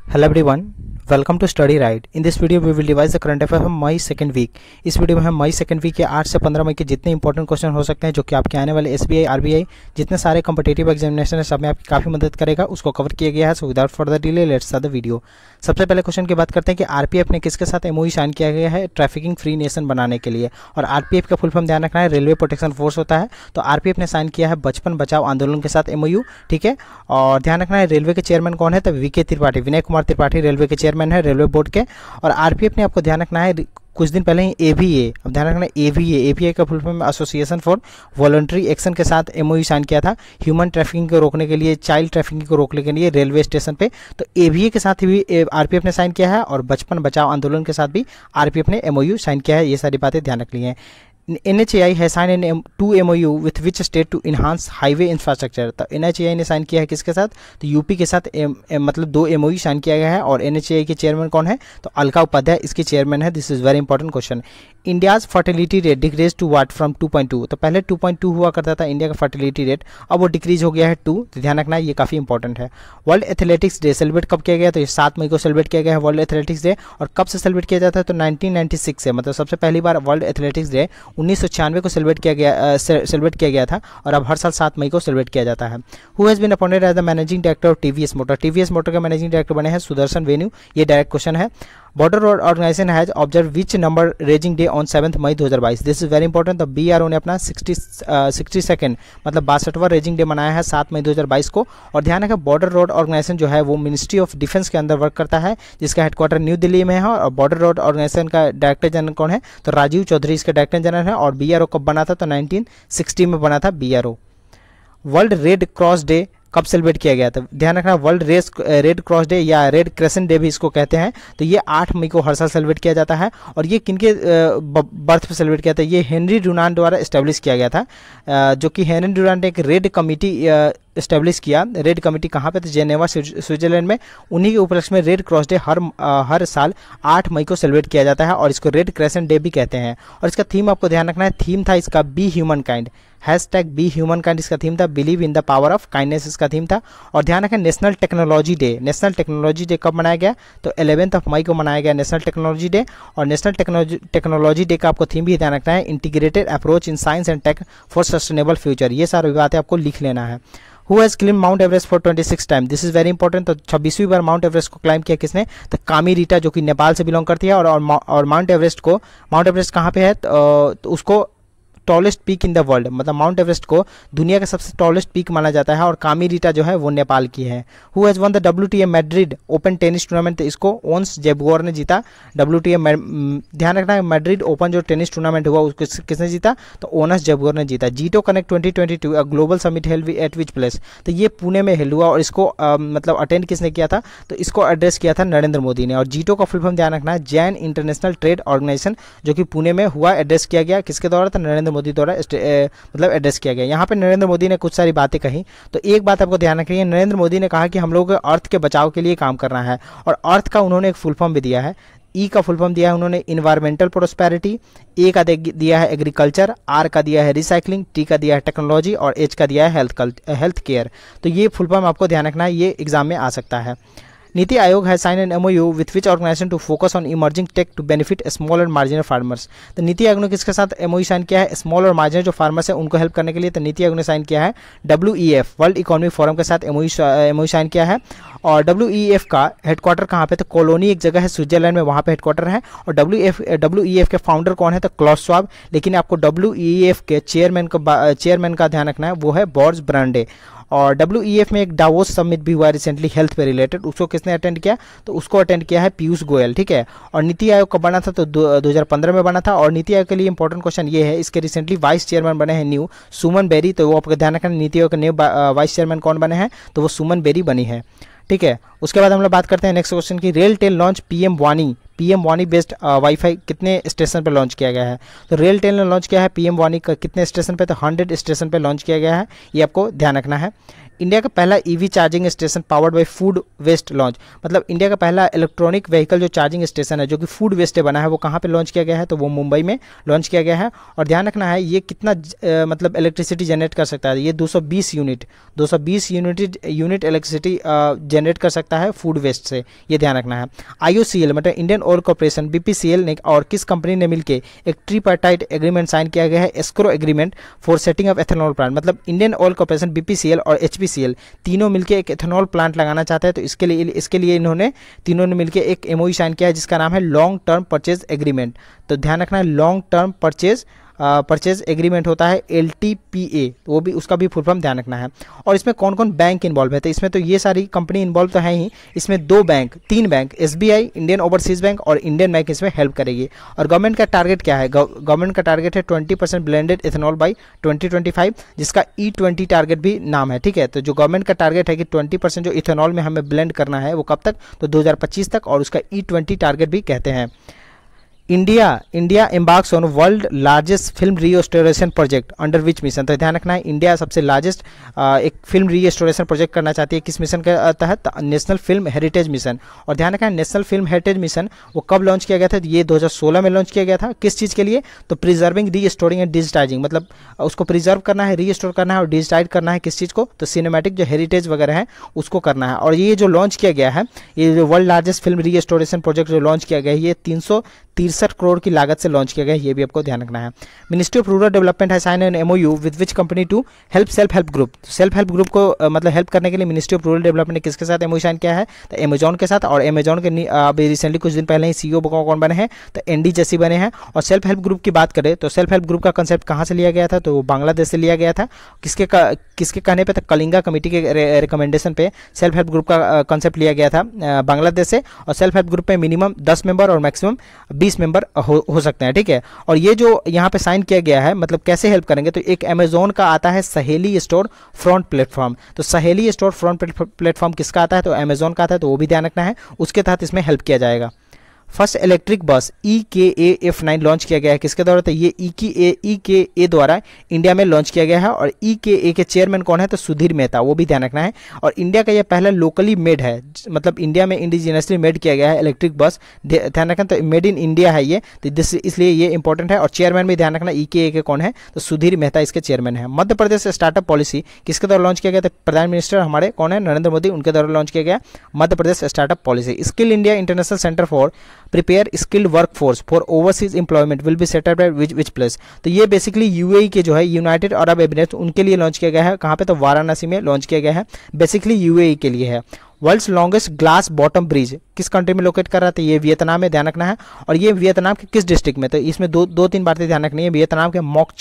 Hello everyone, welcome to Study Right. In this video we will devise the current affair from May second week. इस video में हम मई second week के 8 से 15 मई के जितने important question हो सकते हैं जो कि आपके आने वाले एसबीआई आरबीआई जितने सारे कॉम्पिटिटिव एग्जामिनेशन है सब में आपकी काफ़ी मदद करेगा, उसको कवर किया गया है। So without further delay let's start the video. सबसे पहले क्वेश्चन की बात करते हैं कि आरपीएफ ने किसके साथ एमओयू साइन किया गया है ट्रैफिकिंग फ्री नेशन बनाने के लिए। और आरपीएफ का फुल फॉर्म ध्यान रखना है, रेलवे प्रोटेक्शन फोर्स होता है। तो आरपीएफ ने साइन किया है बचपन बचाओ आंदोलन के साथ एमओयू, ठीक है। और ध्यान रखना है रेलवे के चेयरमैन कौन है, तो वीके त्रिपाठी, विनय कुमार त्रिपाठी रेलवे के चेयरमैन है रेलवे बोर्ड के। और आरपीएफ ने आपको ध्यान रखना है कुछ दिन पहले ही एवीए, अब ध्यान रखना एवीए का full form association for voluntary action के साथ एमओयू साइन किया था ह्यूमन ट्रैफिकिंग को रोकने के लिए, चाइल्ड ट्रैफिकिंग को रोकने के लिए रेलवे स्टेशन पे। तो एवीए के साथ भी आरपीएफ ने साइन किया है और बचपन बचाओ आंदोलन के साथ भी आरपीएफ ने एमओयू साइन किया है। ये सारी बातें ध्यान रख ली हैं। NHAI has signed two MOU with which state to enhance highway infrastructure। तो NHAI ने साइन किया है किसके साथ, तो यूपी के साथ मतलब 2 MOU साइन किया गया है। और NHAI के चेयरमैन कौन है, तो अलका उपाध्याय इसके चेयरमैन है। This is very important question. India's fertility rate decrease to what from 2.2। तो पहले 2.2 हुआ करता था इंडिया का फर्टिलिटी रेट, अब वो डिक्रीज हो गया है 2। तो ध्यान रखना है ये काफ़ी इंपॉर्टेंट है। वर्ल्ड एथलेटिक्स डे सेलिब्रेट कब किया गया, तो ये 7 मई को सेलिब्रेट किया गया है वर्ल्ड एथलेटिक्स डे। और कब से सेलिब्रेट किया जाता है, तो 1996 से, मतलब सबसे पहली बार वर्ल्ड एथलेटिक्स डे 1996 को सेलिब्रेट किया गया था। और अब हर साल 7 मई को सेलिब्रेट किया जाता है। Who has been appointed as the managing director of TVS motor. TVS motor के मैनेजिंग डायरेक्टर बने हैं सुदर्शन वेन्यू। ये डायरेक्ट क्वेश्चन है। Border road organization has observe which number raising day on 7 May 2022। This is very important. तो BRO ने अपना 62nd मतलब 62वां raising day मनाया है 7 मई 2022 को। और ध्यान रखें बॉर्डर रोड ऑर्गेनाइजेशन जो है वो मिनिस्ट्री ऑफ डिफेंस के अंदर वर्क करता है, जिसका हेडक्वार्टर न्यू दिल्ली में है। और बॉर्डर रोड ऑर्गेनाइजेशन का डायरेक्टर जनरल कौन है, तो राजीव चौधरी इसके डायरेक्टर जनरल है। और बीआरओ कब बना था, तो 1960 में बना था BRO. World red cross day कब सेलिब्रेट किया गया था, ध्यान रखना वर्ल्ड रेड क्रॉस डे या रेड क्रेसेंट डे भी इसको कहते हैं। तो ये 8 मई को हर साल सेलिब्रेट किया जाता है। और ये किनके बर्थ पे सेलिब्रेट किया था, ये हेनरी डुनांट द्वारा एस्टेब्लिश किया गया था, जो कि हेनरी डुनांट ने एक रेड कमिटी एस्टेब्लिश किया। रेड कमिटी कहाँ पे, तो जेनेवा स्विट्जरलैंड में। उन्हीं के उपलक्ष्य में रेड क्रॉस डे हर साल 8 मई को सेलिब्रेट किया जाता है और इसको रेड क्रेसेंट डे भी कहते हैं। और इसका थीम आपको ध्यान रखना है, थीम था इसका be human kind, #be human kind इसका थीम था, believe in the power of kindness इसका थीम था। और ध्यान रखें नेशनल टेक्नोलॉजी डे कब मनाया गया, तो 11 मई को मनाया गया नेशनल टेक्नोलॉजी डे। और नेशनल टेक्नोलॉजी डे का आपको थीम भी ध्यान रखना है, integrated approach in science and tech for sustainable future. ये सारी बातें आपको लिख लेना है। Who has climbed Mount Everest for 26 time, this is very important. तो 26वीं बार माउंट एवरेस्ट को क्लाइम किया किसने, तो कामी रीटा जो कि नेपाल से बिलोंग करती है। और माउंट एवरेस्ट कहाँ पे है, तो उसको tallest peak in the world, मतलब माउंट एवरेस्ट को दुनिया का सबसे टॉलेस्ट पीक माना जाता है। और कामी रीटा जो है वो नेपाल की है। Who has one the WTA Madrid open tennis tournament, तो इसको ओन्स जेबगोर ने जीता। WTA ध्यान रखना है मैड्रिड ओपन जो टेनिस टूर्नामेंट हुआ उसको किसने जीता, तो ओनस जेबगोर ने जीता। JITO connect 2022 global summit held at which place, तो ये पुणे में हेल्ड हुआ। और इसको मतलब अटेंड किसने किया था, तो इसको एड्रेस किया था नरेंद्र मोदी ने। और जीटो का फुल फॉर्म ध्यान रखना है, जैन इंटरनेशनल ट्रेड ऑर्गेनाइजेशन, जो कि पुणे में हुआ, एड्रेस किया गया किसके द्वारा, तो नरेंद्र मोदी द्वारा मतलब एड्रेस किया गया। यहाँ पे नरेंद्र मोदी ने कुछ सारी बातें कही। तो एक बात आपको ध्यान रखनी है, नरेंद्र मोदी ने कहा कि हम लोगों को अर्थ के बचाव के लिए काम करना है। और अर्थ का उन्होंने एक फुल फॉर्म भी दिया है, ई का फुल फॉर्म दिया है उन्होंने इन्वायरमेंटल प्रोस्पेरिटी, ए का दिया है एग्रीकल्चर, आर का दिया है रिसाइकलिंग, टी का दिया है टेक्नोलॉजी और एच का दिया है हेल्थ केयर। तो ये फुल फॉर्म आपको ध्यान रखना है, ये एग्जाम में आ सकता है। नीति आयोग है sign an MOU with which organisation to focus on emerging tech to benefit small और मार्जिनल फार्मर्स। तो नीति आयोग ने किसके साथ MOU साइन किया है, स्मॉल और मार्जिनल जो फार्मर्स है उनको हेल्प करने के लिए। तो नीति आयोग ने साइन किया है WEF वर्ल्ड इकोनॉमिक फोरम के साथ MOU साइन किया है। और WEF का हेडक्वार्टर कहाँ पे, तो कोलोनी एक जगह है स्विट्जरलैंड में, वहाँ पे हेडक्वार्टर है। और WEF के फाउंडर कौन है, तो क्लॉस श्वाब। लेकिन आपको WEF के चेयरमैन का ध्यान रखना है, वो है बॉर्ज ब्रांडे। और WEF में एक डावोस समिट भी हुआ रिसेंटली हेल्थ पे रिलेटेड, उसको किसने अटेंड किया, तो उसको अटेंड किया है पीयूष गोयल, ठीक है। और नीति आयोग कब बना था, तो 2015 में बना था। और नीति आयोग के लिए इंपॉर्टेंट क्वेश्चन ये है, इसके रिसेंटली वाइस चेयरमैन बने हैं न्यू सुमन बेरी। तो वो आपका ध्यान रखना, नीति आयोग के न्यू वाइस चेयरमैन कौन बने हैं, तो वो सुमन बेरी बनी है, ठीक है। उसके बाद हम लोग बात करते हैं नेक्स्ट क्वेश्चन की, रेल टेल लॉन्च PM वानी PM वाणी बेस्ड वाईफाई कितने स्टेशन पर लॉन्च किया गया है? तो रेलटेल ने लॉन्च किया है PM वाणी का कितने स्टेशन पे? तो 100 स्टेशन पे लॉन्च किया गया है, ये आपको ध्यान रखना है। इंडिया का पहला EV charging station powered by food waste launch, मतलब इंडिया का पहला इलेक्ट्रॉनिक व्हीकल जो चार्जिंग स्टेशन है जो कि फूड वेस्ट से बना है, वो कहाँ पे लॉन्च किया गया है? तो वो मुंबई में लॉन्च किया गया है। और ध्यान रखना है ये कितना मतलब इलेक्ट्रिसिटी जनरेट कर सकता है? ये 220 यूनिट इलेक्ट्रिसिटी जनरेट कर सकता है फूड वेस्ट से, ये ध्यान रखना है। IOCL मतलब इंडियन ऑयल कॉर्पोरेशन, BPCL ने और किस कंपनी ने मिलकर एक ट्रीपार्टाइट एग्रीमेंट साइन किया गया है? Escrow agreement for setting up ethanol plant, मतलब इंडियन ऑयल कॉर्पोरेशन, BPCL और HPCL तीनों मिलकर एक एथेनॉल प्लांट लगाना चाहते हैं। तो इसके लिए इन्होंने तीनों ने मिलकर एक MOU साइन किया है जिसका नाम है लॉन्ग टर्म परचेज एग्रीमेंट। तो ध्यान रखना है लॉन्ग टर्म परचेज एग्रीमेंट होता है LTPA, तो वो भी उसका भी फुल फॉर्म ध्यान रखना है। और इसमें कौन कौन बैंक इन्वॉल्व है? तो इसमें तो ये सारी कंपनी इन्वॉल्व तो है ही, इसमें 3 bank SBI, Indian overseas bank और इंडियन बैंक इसमें हेल्प करेगी। और गवर्नमेंट का टारगेट क्या है? गवर्नमेंट का टारगेट है 20% ब्लेंडेड इथेनॉल बाई 2025, जिसका E20 टारगेट भी नाम है, ठीक है। तो जो गवर्नमेंट का टारगेट है कि 20% जो इथेनॉल में हमें ब्लेंड करना है वो कब तक? तो 2025 तक, और उसका E20 टारगेट भी कहते हैं। India embarks on world largest film restoration project under which mission? तो ध्यान रखना है इंडिया सबसे लार्जेस्ट एक फिल्म रीस्टोरेशन प्रोजेक्ट करना चाहती है, किस मिशन के तहत? National film heritage mission. और ध्यान रखना है नेशनल फिल्म हेरिटेज मिशन वो कब लॉन्च किया गया था? ये 2016 में लॉन्च किया गया था। किस चीज़ के लिए? तो प्रिजर्विंग, रीस्टोरिंग एंड डिजिटाइजिंग, मतलब उसको प्रिजर्व करना है, रीस्टोर करना है और डिजिटाइज करना है। किस चीज़ को? तो सिनेमैटिक जो हेरिटेज वगैरह है उसको करना है। और ये जो लॉन्च किया गया है, ये जो world largest film restoration project जो लॉन्च किया गया है, ये 363 करोड़ की लागत से लॉन्च किया गया है, ये भी आपको ध्यान रखना है। मिनिस्ट्री ऑफ रूरल डेवलपमेंट है sign an MOU with which company to help self help group? Self help group को मतलब हेल्प करने के लिए मिनिस्ट्री ऑफ रूरल डेवलपमेंट ने किसके साथ MOU साइन किया है? तो अमेजॉन के साथ। और अमेजॉन के अभी रिसेंटली कुछ दिन पहले ही CEO कौन बने हैं? तो ND जैसी बने हैं। और सेल्फ हेल्प ग्रुप की बात करें तो सेल्फ हेल्प ग्रुप का कंसेप्ट कहाँ से लिया गया था? तो बांग्लादेश से लिया गया था। किसके कहने पे? तो कलिंगा कमेटी के रिकमेंडेशन पे सेल्फ हेल्प ग्रुप का कंसेप्ट लिया गया था बांग्लादेश से। और सेल्फ हेल्प ग्रुप में मिनिमम 10 मेंबर और मैक्सिमम 20 मेंबर हो सकते हैं, ठीक है। और ये जो यहाँ पे साइन किया गया है, मतलब कैसे हेल्प करेंगे? तो एक अमेजोन का आता है सहेली स्टोर फ्रंट प्लेटफॉर्म, तो सहेली स्टोर फ्रंट प्लेटफॉर्म किसका आता है? तो अमेजोन का आता है, तो वो भी ध्यान रखना है, उसके तहत इसमें हेल्प किया जाएगा। First electric bus EKA F9 launch किया गया है, किसके द्वारा? तो ये EKA द्वारा इंडिया में लॉन्च किया गया है। और EKA के चेयरमैन कौन है? तो सुधीर मेहता, वो भी ध्यान रखना है। और इंडिया का ये पहला लोकली मेड है, मतलब इंडिया में इंडिजिनियसली मेड किया गया है इलेक्ट्रिक बस, ध्यान रखना। तो मेड इन इंडिया है ये, तो इसलिए ये इंपॉर्टेंट है। और चेयरमैन भी ध्यान रखना EKA के कौन है? तो सुधीर मेहता इसके चेयरमैन है। मध्य प्रदेश स्टार्टअप पॉलिसी किसके द्वारा लॉन्च किया गया? तो प्रधान मिनिस्टर हमारे कौन है? नरेंद्र मोदी, उनके द्वारा लॉन्च किया गया Madhya Pradesh startup policy. Skill India International Centre for prepare skilled workforce for overseas employment will be set up at which place? तो ये बेसिकली UAE के जो है यूनाइटेड अरब एमिरेट्स, उनके लिए लॉन्च किया गया है। कहाँ पे? तो वाराणसी में लॉन्च किया गया है, बेसिकली UAE के लिए है। World's longest glass bottom bridge किस कंट्री में लोकेट कर रहा था? ये वियतनाम में, ध्यान रखना है। और ये वियतनाम के किस डिस्ट्रिक्ट में? तो इसमें दो तीन बातें ध्यान रखनी है। वियतनाम के मॉक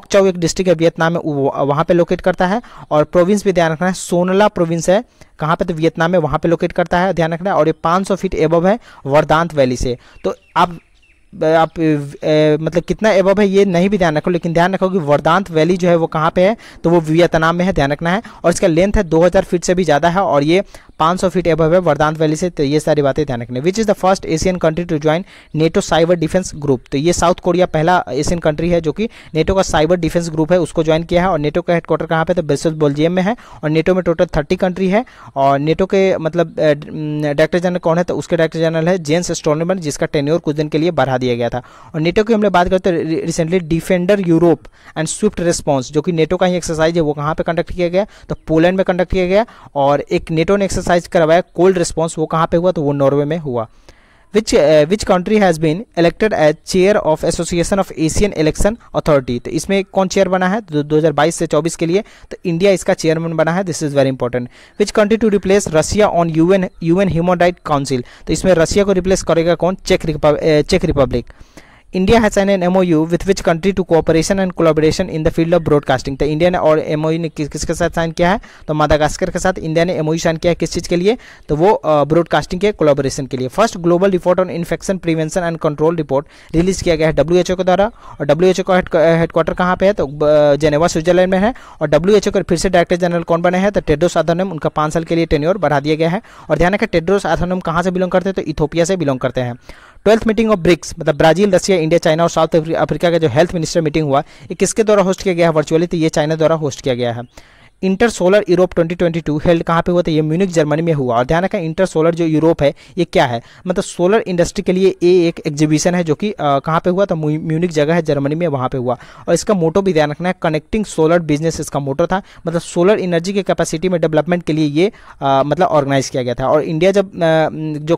चाओ एक डिस्ट्रिक्ट है वियतनाम में, वहाँ पे लोकेट करता है। और प्रोविंस भी ध्यान रखना है, सोनला प्रोविंस है, कहाँ पे? तो वियतनाम में, वहाँ पे लोकेट करता है, ध्यान रखना है। और ये 500 फीट एबव है वर्दांत वैली से। तो आप मतलब कितना एबव है ये नहीं भी ध्यान रखो, लेकिन ध्यान रखो कि वर्दांत वैली जो है वो कहाँ पे है? तो वो वियतनाम में है, ध्यान रखना है। और इसका लेंथ है 2000 फीट से भी ज़्यादा है, और ये 500 फीट एबव है वर्दांत वैली से। तो ये सारी बातें ध्यान रखनी है। Which is the first Asian country to join NATO cyber defence group? तो ये साउथ कोरिया पहला एशियन कंट्री है जो कि नेटो का साइबर डिफेंस ग्रुप है, उसको ज्वाइन किया है। और नेटो का हेडक्वार्टर कहाँ पे? तो ब्रसेल्स बेल्जियम में है। और नेटो में टोटल 30 कंट्री है। और नेटो के मतलब डायरेक्टर जनरल कौन है? तो उसके डायरेक्टर जनरल है जेंस स्टोल्टनबर्ग, जिसका टेन्योर कुछ दिन के लिए बढ़ा दिया गया था। और नेटो की हम लोग बात करते हैं recently defender Europe and Swift response, जो कि नेटो का ही एक्सरसाइज है, वो कहाँ पे कंडक्ट किया गया? तो पोलैंड में कंडक्ट किया गया। और एक नेटो ने एक्सरसाइज करवाया कोल्ड रिस्पॉन्स, वो कहाँ पे हुआ? तो वो नॉर्वे में हुआ। Which country has been elected as chair of Association of Asian Election Authority? तो इसमें कौन चेयर बना है 2022 से 24 के लिए? तो इंडिया इसका चेयरमैन बना है, this is very important. Which country to replace Russia on UN Human Rights Council? तो इसमें रशिया को रिप्लेस करेगा कौन? चेक Republic. India has sign an MOU with which country to cooperation and collaboration in the field of broadcasting. तो India ने और MOU ने किसके साथ साइन किया है, तो मादागास्कर के साथ इंडिया ने एमओयू साइन किया है। किस चीज़ के लिए, तो वो ब्रॉडकास्टिंग के कोलैबोरेशन के लिए। First global report on infection prevention and control report release किया गया है डब्ल्यूएचओ के द्वारा, और डब्ल्यूएचओ का हेडक्वार्टर कहाँ पे है, तो जेनेवा स्विट्जरलैंड में है। और डब्ल्यूएचओ के फिर से डायरेक्टर जनरल कौन बने हैं, तो टेड्रोस अधानोम, उनका 5 साल के लिए टेन्योर बढ़ा दिया गया है। और ध्यान रखें टेड्रोस अधानोम कहाँ से बिलोंग करते हैं, तो इथोपिया से बिलोंग करते हैं। 12th मीटिंग ऑफ ब्रिक्स, मतलब ब्राजील, रशिया, इंडिया, चाइना और साउथ अफ्रीका का जो हेल्थ मिनिस्टर मीटिंग हुआ, ये किसके द्वारा होस्ट किया गया है वर्चुअली, तो ये चाइना द्वारा होस्ट किया गया है। इंटर सोलर यूरोप 2022 हेल्ड कहाँ पे हुआ, तो ये म्यूनिक जर्मनी में हुआ। और ध्यान रखें इंटर सोलर जो यूरोप है ये क्या है, मतलब सोलर इंडस्ट्री के लिए ये एक एग्जीबिशन है जो कि कहाँ पे हुआ, तो म्यूनिक जगह है जर्मनी में, वहाँ पे हुआ। और इसका मोटो भी ध्यान रखना है, कनेक्टिंग सोलर बिजनेस इसका मोटो था, मतलब सोलर एनर्जी की कैपेसिटी में डेवलपमेंट के लिए ये मतलब ऑर्गेनाइज किया गया था। और इंडिया जब जो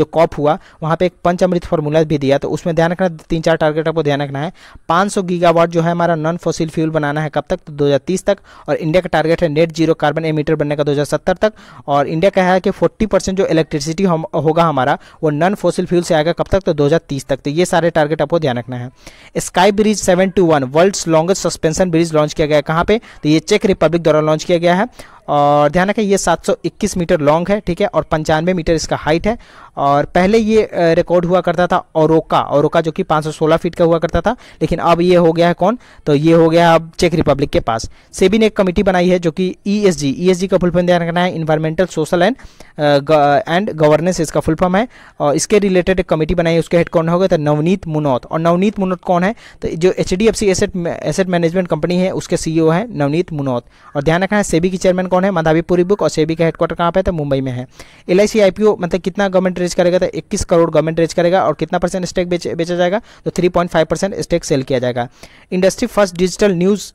कॉप हुआ वहाँ पे एक पंचामृत फार्मूला भी दिया, तो उसमें ध्यान रखना 3-4 टारगेट आपको ध्यान रखना है। 500 गीगावाट जो है हमारा नॉन फॉसिल फ्यूल बनाना है, कब तक, तो 2030 तक। और इंडिया का टारगेट है नेट जीरो कार्बन एमिटर बनने का 2070 तक। और इंडिया का है कि 40% जो इलेक्ट्रिसिटी होगा हमारा वो नॉन फॉसिल फ्यूल से आएगा, कब तक, तो 2030 तक। तो ये सारे टारगेट आपको ध्यान रखना है। Sky bridge 721 world's longest suspension bridge launch किया गया है, कहाँ पे, तो ये चेक रिपब्लिक द्वारा लॉन्च किया गया है। और ध्यान रखें ये 721 मीटर लॉन्ग है, ठीक है, और 95 मीटर इसका हाइट है। और पहले ये रिकॉर्ड हुआ करता था औरोका जो कि 516 फीट का हुआ करता था, लेकिन अब ये हो गया है कौन, तो ये हो गया अब चेक रिपब्लिक के पास। सेबी ने एक कमेटी बनाई है जो कि ESG का फुल फॉर्म ध्यान रखना है, इन्वायरमेंटल सोशल एंड गवर्नेंस इसका फुल फॉर्म है। और इसके रिलेटेड एक कमेटी बनाई है, उसके हेड कौन होगा, तो नवनीत मुनोत। और नवनीत मुनोत कौन है, तो जो HDFC एसेट मैनेजमेंट कंपनी है उसके CEO है नवनीत मुनोत। और ध्यान रखना है सेबी की चेयरमैन कौन है, माधवी बुक। और सेबी का हेडक्वार्टर कहाँ पे है, तो मुंबई में है। LIC IPO मतलब कितना गवर्नमेंट रेज करेगा, तो 21 करोड़ गवर्नमेंट रेज करेगा। और कितना % स्टेक बेचा जाएगा, तो 3.5% स्टेक सेल किया जाएगा। Industry first digital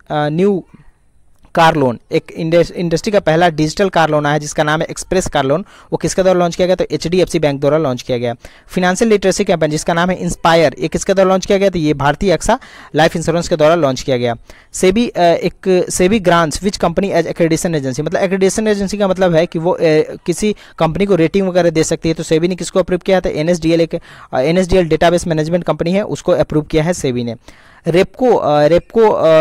new car loan, एक इंडस्ट्री का पहला डिजिटल कार लोन आया जिसका नाम है एक्सप्रेस कार लोन, वो किसके द्वारा लॉन्च किया गया, तो HDFC बैंक द्वारा लॉन्च किया गया। फाइनेंशियल लिटरेसी कैंपेन जिसका नाम है इंस्पायर, ये किसके द्वारा लॉन्च किया गया, तो ये भारतीय AXA लाइफ इंश्योरेंस के द्वारा लॉन्च किया गया। SEBI grants which company as accreditation agency, मतलब एक्रेडिटेशन एजेंसी का मतलब है कि वो किसी कंपनी को रेटिंग वगैरह दे सकती है। तो सेबी ने किसको अप्रूव किया था, NSDL डेटाबेस मैनेजमेंट कंपनी है, उसको अप्रूव किया है सेबी ने। रेपको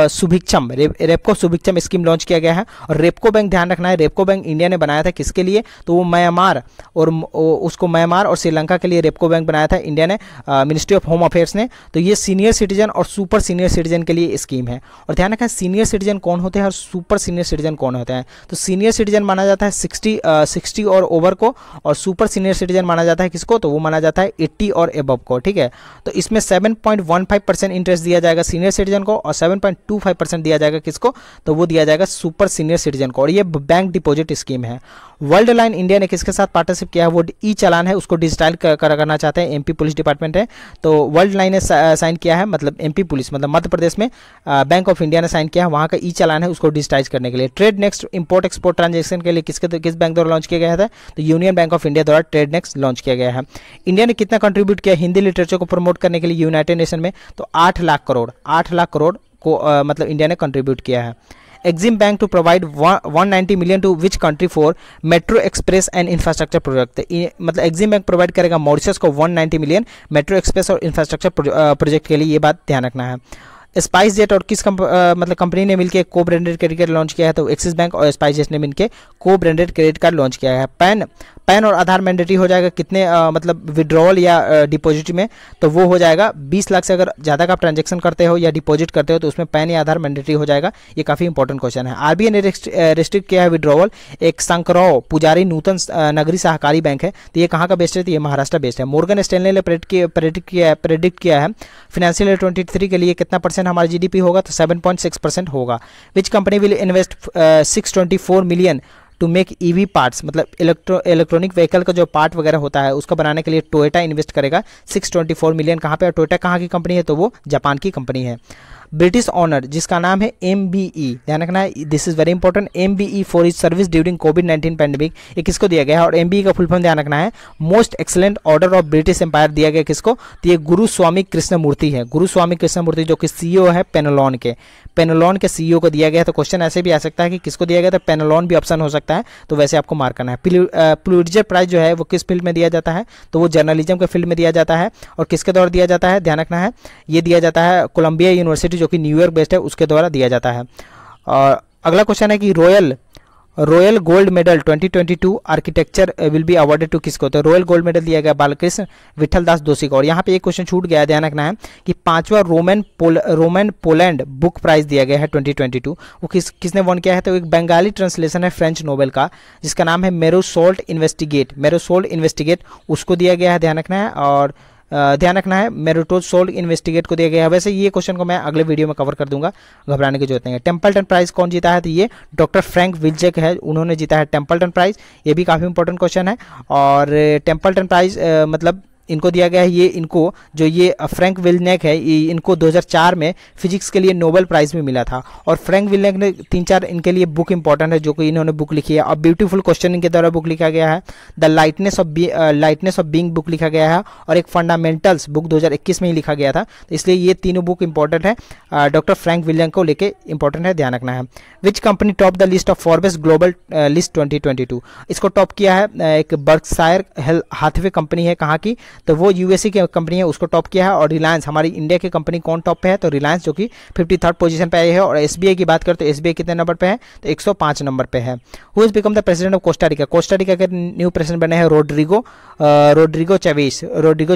सुभिक्षम स्कीम लॉन्च किया गया है। और रेपको बैंक ध्यान रखना है, रेपको बैंक इंडिया ने बनाया था किसके लिए, तो वो म्यांमार और श्रीलंका के लिए रेपको बैंक बनाया था इंडिया ने, मिनिस्ट्री ऑफ होम अफेयर्स ने। तो ये सीनियर सिटीजन और सुपर सीनियर सिटीजन के लिए स्कीम है। और ध्यान रखना सीनियर सिटीजन कौन होते हैं और सुपर सीनियर सिटीजन कौन होते हैं, तो सीनियर सिटीजन माना जाता है 60 और ओवर को, और सुपर सीनियर सिटीजन माना जाता है किसको, तो वो माना जाता है 80 और एबव को, ठीक है। तो इसमें 7.15% इंटरेस्ट दिया जाएगा सीनियर सिटीजन को, और 7.25% दिया जाएगा किसको, तो वो दिया जाएगा सुपर सीनियर सिटीजन को। और ये बैंक डिपॉजिट स्कीम है। वर्ल्ड लाइन इंडिया ने किसके साथ पार्टनरशिप किया है, वो चालान है उसको डिजिटाइज करना चाहते हैं, MP पुलिस डिपार्टमेंट है। तो वर्ल्ड लाइन ने साइन किया है, मतलब MP पुलिस मतलब मध्य प्रदेश में बैंक ऑफ इंडिया ने साइन किया है, वहाँ का चालान है उसको डिजिटाइज करने के लिए। Trade next import export transaction के लिए किस बैंक द्वारा लॉन्च किया गया था, तो यूनियन बैंक ऑफ इंडिया द्वारा ट्रेड नेक्स्ट लॉन्च किया गया है। इंडिया ने कितना कंट्रीब्यूट किया हिंदी लिटरेचर को प्रमोट करने के लिए यूनाइटेड नेशन में, तो 8 लाख करोड़ को मतलब इंडिया ने कंट्रीब्यूट किया है। Exim Bank to provide 190 million to which country for metro express and infrastructure project, मतलब एक्जिम बैंक प्रोवाइड करेगा मॉरिशस को 190 मिलियन मेट्रो एक्सप्रेस और इंफ्रास्ट्रक्चर प्रोजेक्ट के लिए, ये बात ध्यान रखना है। स्पाइस जेट और किस मतलब कंपनी ने मिलकर को ब्रांडेड क्रेडिट कार्ड लॉन्च किया है, तो एक्सिस बैंक और स्पाइस जेट ने मिलकर को ब्रांडेड क्रेडिट कार्ड लॉन्च किया है। पैन और आधार मैंडेटरी हो जाएगा कितने मतलब विड्रॉवल या डिपॉजिट में, तो वो हो जाएगा 20 लाख से अगर ज़्यादा का आप ट्रांजेक्शन करते हो या डिपॉजिट करते हो तो उसमें पैन या आधार मैंडेटरी हो जाएगा। ये काफ़ी इंपॉर्टेंट क्वेश्चन है। RBI ने रेस्ट्रिक्ट किया है विड्रॉवल। एक संकराव पुजारी नूतन नगरी सहकारी बैंक है, तो ये कहाँ का बेस्ड है, तो ये महाराष्ट्र बेस्ड है। मॉर्गन स्टैनले ने प्रेडिक्ट किया है फाइनेंशियल ईयर 23 के लिए कितना % हमारा GDP होगा, तो 7.6% होगा। Which company will invest 624 million to make EV parts, मतलब इलेक्ट्रॉनिक व्हीकल का जो पार्ट वगैरह होता है उसका बनाने के लिए टोयोटा इन्वेस्ट करेगा 624 मिलियन। कहाँ पे, और टोयोटा कहाँ की कंपनी है, तो वो जापान की कंपनी है। ब्रिटिश ऑनर जिसका नाम है MBE, ध्यान रखना है, this is very important, MBE for is service during covid pandemic, ये किसको दिया गया है? और MBE का फुल फॉर्म ध्यान रखना है, most excellent order of British Empire दिया गया किसको? तो ये गुरु स्वामी कृष्णमूर्ति है, गुरु स्वामी कृष्णमूर्ति जो कि CEO है पेनलोन के CEO को दिया गया है। तो क्वेश्चन ऐसे भी आ सकता है कि किसको दिया गया, तो पेनलोन भी ऑप्शन हो सकता है, तो वैसे आपको मार्क करना है। पुलिट्जर प्राइज जो है वो किस फील्ड में दिया जाता है? तो वो जर्नलिज्म के फील्ड में दिया जाता है। और किसके द्वारा दिया जाता है? ध्यान रखना है, ये दिया जाता है कोलंबिया यूनिवर्सिटी जो कि न्यूयॉर्क बेस्ड है, उसके द्वारा दिया जाता है। और अगला क्वेश्चन है कि royal gold medal 2022 architecture will be awarded to किसको? तो रॉयल गोल्ड मेडल दिया गया बालकृष्ण विठल दास दोषी को। और यहाँ पे एक क्वेश्चन छूट गया, ध्यान रखना है कि 5वां रोमन पोलैंड बुक प्राइज दिया गया है 2022, वो किसने वॉन किया है? तो एक बंगाली ट्रांसलेशन है फ्रेंच नोवेल का जिसका नाम है मेरोसोल्ट इन्वेस्टिगेट, उसको दिया गया है, ध्यान रखना है। और ध्यान रखना है मेरोसोल्ट इन्वेस्टिगेट को दिया गया है। वैसे ये क्वेश्चन को मैं अगले वीडियो में कवर कर दूंगा, घबराने की जरूरत नहीं है। टेम्पल्टन प्राइज कौन जीता है? तो ये डॉक्टर फ्रैंक विल्जेक है, उन्होंने जीता है टेम्पल्टन प्राइज, ये भी काफ़ी इंपॉर्टेंट क्वेश्चन है। और टेम्पल्टन प्राइज मतलब इनको दिया गया है, ये इनको जो ये फ्रैंक विल्जेक है, इनको 2004 में फिजिक्स के लिए नोबेल प्राइज भी मिला था। और फ्रैंक विल्जेक ने 3-4 इनके लिए बुक इंपॉर्टेंट है जो कि इन्होंने बुक लिखी है। और ब्यूटीफुल क्वेश्चन इनके द्वारा बुक लिखा गया है, the lightness of being book लिखा गया है, और एक फंडामेंटल्स बुक 2021 में ही लिखा गया था। तो इसलिए ये तीनों बुक इंपॉर्टेंट है, डॉक्टर फ्रैंक विल्जेक को लेके इंपॉर्टेंट है, ध्यान रखना है। Which company top the list of Forbes global list 2022? इसको टॉप किया है एक बर्कशायर हाथवे कंपनी है, कहाँ की? तो वो यूएसए की कंपनी है, उसको टॉप किया है। और रिलायंस, हमारी इंडिया की कंपनी कौन टॉप पे है? तो रिलायंस जो कि 53rd पोजीशन पे आई है। और एसबीआई की बात करें तो एसबीआई कितने नंबर पे है? तो 105 नंबर पे है। Who is become the president of Costa Rica? Costa Rica के न्यू प्रेसिडेंट बने हैं रोड्रिगो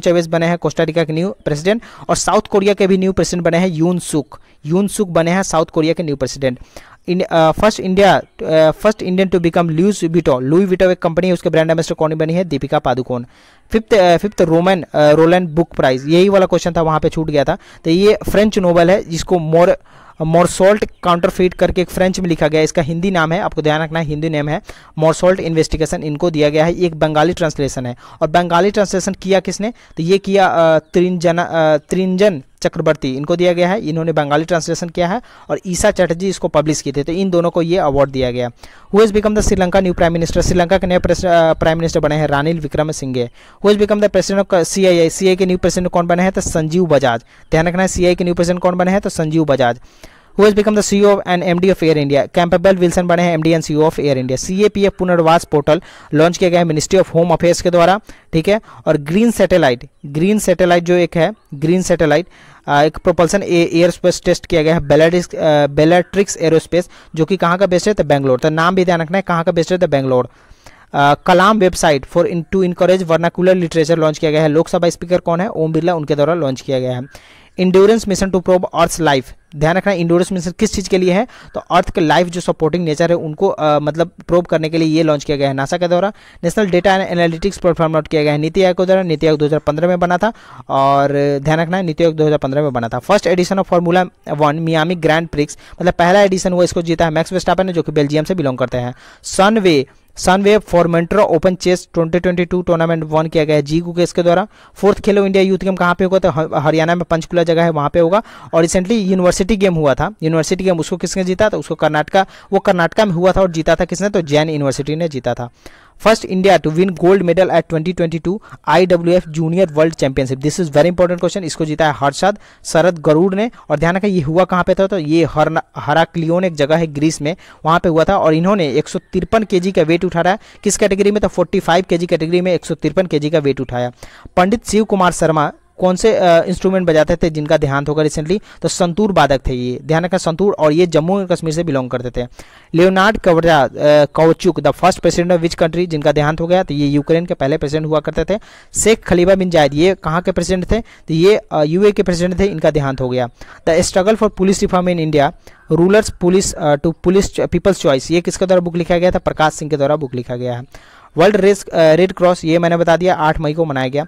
चेवेज बने हैं कोस्टा रिका के न्यू प्रेसिडेंट। और साउथ कोरिया के भी न्यू प्रेसिडेंट बने हैं यून सुक बने हैं साउथ कोरिया के new president. First Indian to become Louis Vuitton एक कंपनी है, उसके ब्रांड एम्बेसडर कौन बनी है? Deepika Padukone. Fifth Rolland book prize, यही वाला क्वेश्चन था, वहां पे छूट गया था। तो ये फ्रेंच नोवेल है जिसको मोरसोल्ट काउंटरफीट करके एक फ्रेंच में लिखा गया है, इसका हिंदी नाम है, आपको ध्यान रखना है, हिंदी नेम है मोरसोल्ट इन्वेस्टिगेशन, इनको दिया गया है। एक बंगाली ट्रांसलेशन है। और बंगाली ट्रांसलेशन किया किसने? तो ये किया त्रिंजन चक्रवर्ती, इनको दिया गया है, इन्होंने बंगाली ट्रांसलेशन किया है। और ईसा चैटर्जी इसको पब्लिश किए थे, तो इन दोनों को ये अवार्ड दिया गया। Who has become the Sri Lanka new prime minister? Sri Lanka के नए प्राइम मिनिस्टर बने हैं Ranil Wickremesinghe. Who has become the president of CII के न्यू प्रेसिडेंट कौन बने हैं? तो संजीव बजाज, ध्यान रखना है, सीआईआई के न्यू प्रेसिडेंट कौन बने हैं? तो Sanjeev Bajaj. Who has become the CEO and MD of Air India? Campbell Wilson बने हैं MD and CEO of air India. CAPF पुनर्वास पोर्टल लॉन्च किया गया है मिनिस्ट्री ऑफ होम अफेयर्स के द्वारा, ठीक है। और ग्रीन सैटेलाइट जो एक है, ग्रीन सैटेलाइट एक प्रोपल्सन एयर स्पेस टेस्ट किया गया है बेलाट्रिक्स एरोस्पेस, जो कि कहाँ का बेस्ड है? तो बेंगलोर। तो नाम भी ध्यान रखना है, कहाँ का बेस्ड है? तो Bangalore. Kalam website for to encourage vernacular literature launch किया गया है। लोकसभा स्पीकर कौन है? ओम बिरला, उनके द्वारा लॉन्च किया गया है। Endurance mission to probe earth's life, ध्यान रखना, इंड्योरेंस मिशन किस चीज़ के लिए है? तो अर्थ के लाइफ जो सपोर्टिंग नेचर है उनको मतलब प्रोब करने के लिए ये लॉन्च किया गया है नासा के द्वारा। National data and analytics platform launch किया गया है नीति आयोग के द्वारा। नीति आयोग 2015 में बना था, और ध्यान रखना है नीति आयोग 2015 में बना था। First edition of formula 1 Miami grand prix, मतलब पहला एडिशन हुआ, इसको जीता है मैक्स वर्स्टैपेन ने, जो कि बेल्जियम से बिलोंग करते हैं। Sunway Formentera open chess 2022 tournament won किया गया है जी गुकेश के द्वारा। फोर्थ खेलो इंडिया यूथ गेम कहाँ पे होगा? तो हरियाणा में पंचकुला जगह है, वहाँ पे होगा। और रिसेंटली यूनिवर्सिटी गेम हुआ था, यूनिवर्सिटी गेम उसको किसने जीता? तो उसको कर्नाटका में हुआ था, और जीता था किसने? तो जैन यूनिवर्सिटी ने जीता था। First India to win gold medal at 2022 IWF junior world championship, this is very important question, इसको जीता है हर्षद शरद गरुड़ ने। और ध्यान रखा ये हुआ कहाँ पे था? तो ये हराक्लियोन एक जगह है ग्रीस में, वहाँ पे हुआ था। और इन्होंने 153 kg का वेट उठाया, किस कैटेगरी में? तो 45 kg कैटेगरी में 153 kg का वेट उठाया। पंडित शिव कुमार शर्मा कौन से इंस्ट्रूमेंट बजाते थे जिनका देहांत होगा रिसेंटली? तो संतूर वादक थे ये, ध्यान रखना संतूर, और ये जम्मू एंड कश्मीर से बिलोंग करते थे। Leonard Kravchuk the first president of which country, जिनका देहांत हो गया? तो ये यूक्रेन के पहले प्रेसिडेंट हुआ करते थे। शेख खलीफा बिन जायद, ये कहाँ के प्रेसिडेंट थे? तो ये यूए के प्रेसिडेंट थे, इनका देहांत हो गया। The struggle for police reform in India rulers police to police people's choice, ये किसके द्वारा बुक लिखा गया था? प्रकाश सिंह के द्वारा बुक लिखा गया है। वर्ल्ड रेड क्रॉस, ये मैंने बता दिया 8 मई को मनाया गया।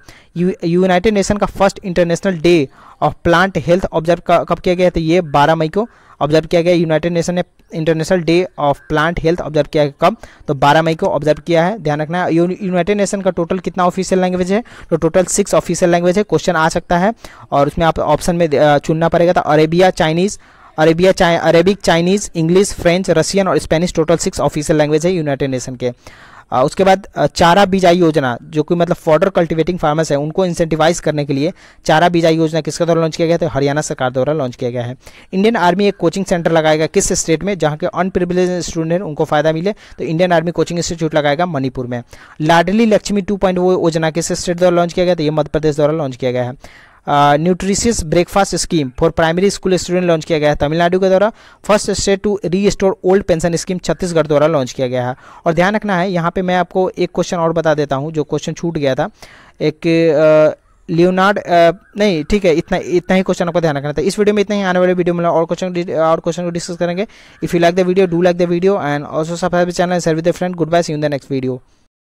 यूनाइटेड नेशन का first international day of plant health observe कब किया गया, तो ये 12 मई को ऑब्जर्व किया गया। यूनाइटेड नेशन ने international day of plant health observe किया है कब, तो 12 मई को ऑब्जर्व किया है, ध्यान रखना है। यूनाइटेड नेशन का टोटल कितना ऑफिशियल लैंग्वेज है, तो टोटल 6 ऑफिशियल लैंग्वेज है। क्वेश्चन आ सकता है और उसमें आप ऑप्शन में चुनना पड़ेगा, तो Arabic, Chinese, English, French, Russian और स्पेनिश, टोटल 6 ऑफिशियल लैंग्वेज है यूनाइटेड नेशन के। उसके बाद चारा बिजाई योजना, जो कि मतलब फॉडर कल्टिवेटिंग फार्मर्स है उनको इंसेंटिवाइज करने के लिए चारा बिजाई योजना किसके द्वारा लॉन्च किया गया, तो हरियाणा सरकार द्वारा लॉन्च किया गया है। इंडियन आर्मी एक कोचिंग सेंटर लगाएगा किस स्टेट में, जहां के अनप्रिविलेज्ड स्टूडेंट उनको फायदा मिले, तो इंडियन आर्मी कोचिंग इंस्टीट्यूट लगाएगा मणिपुर में। लाडली लक्ष्मी 2.0 योजना किस स्टेट द्वारा लॉन्च किया गया, तो ये मध्य प्रदेश द्वारा लॉन्च किया गया है। Nutritious breakfast scheme for primary school student launch किया गया है तमिलनाडु के द्वारा। First state to restore old pension scheme Chhattisgarh द्वारा लॉन्च किया गया है। और ध्यान रखना है, यहाँ पे मैं आपको एक क्वेश्चन और बता देता हूँ जो क्वेश्चन छूट गया था, एक लियोनार्ड नहीं, ठीक है, इतना ही क्वेश्चन आपको ध्यान रखना था। इस वीडियो में इतना ही, आने वाले वीडियो में और क्वेश्चन को डिस्कस करेंगे। If you like the video, do like the video and also subscribe the channel, share with the friend. Good bye, see you in the next video.